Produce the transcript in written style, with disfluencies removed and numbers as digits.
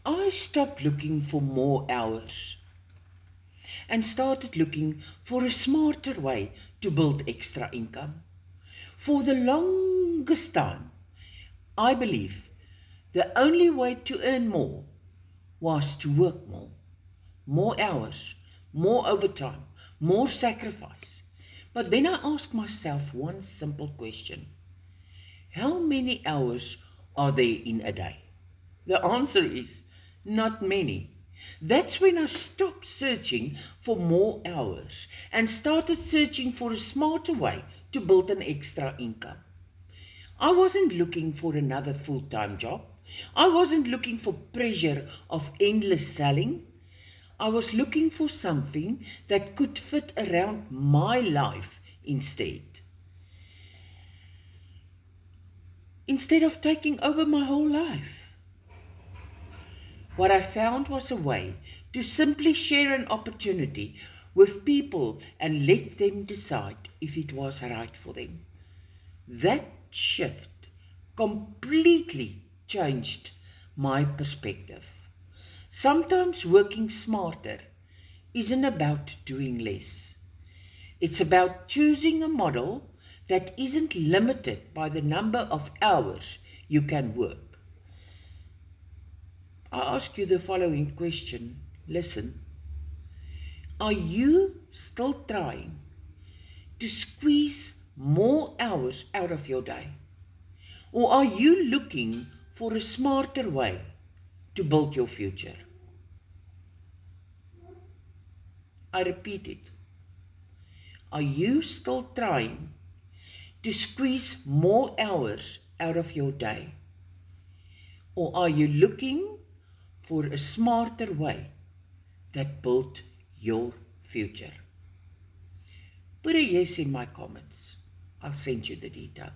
I stopped looking for more hours and started looking for a smarter way to build extra income. For the longest time, I believe the only way to earn more was to work more hours, more overtime, more sacrifice. But then I asked myself one simple question: how many hours are there in a day? The answer is not many. That's when I stopped searching for more hours and started searching for a smarter way to build an extra income. I wasn't looking for another full-time job. I wasn't looking for pressure of endless selling. I was looking for something that could fit around my life instead. Instead of taking over my whole life. What I found was a way to simply share an opportunity with people and let them decide if it was right for them. That shift completely changed my perspective. Sometimes working smarter isn't about doing less. It's about choosing a model that isn't limited by the number of hours you can work. I ask you the following question. Listen. Are you still trying to squeeze more hours out of your day? Or are you looking for a smarter way to build your future? I repeat it. Are you still trying to squeeze more hours out of your day? Or are you looking for a smarter way that built your future? Put a yes in my comments. I'll send you the detail.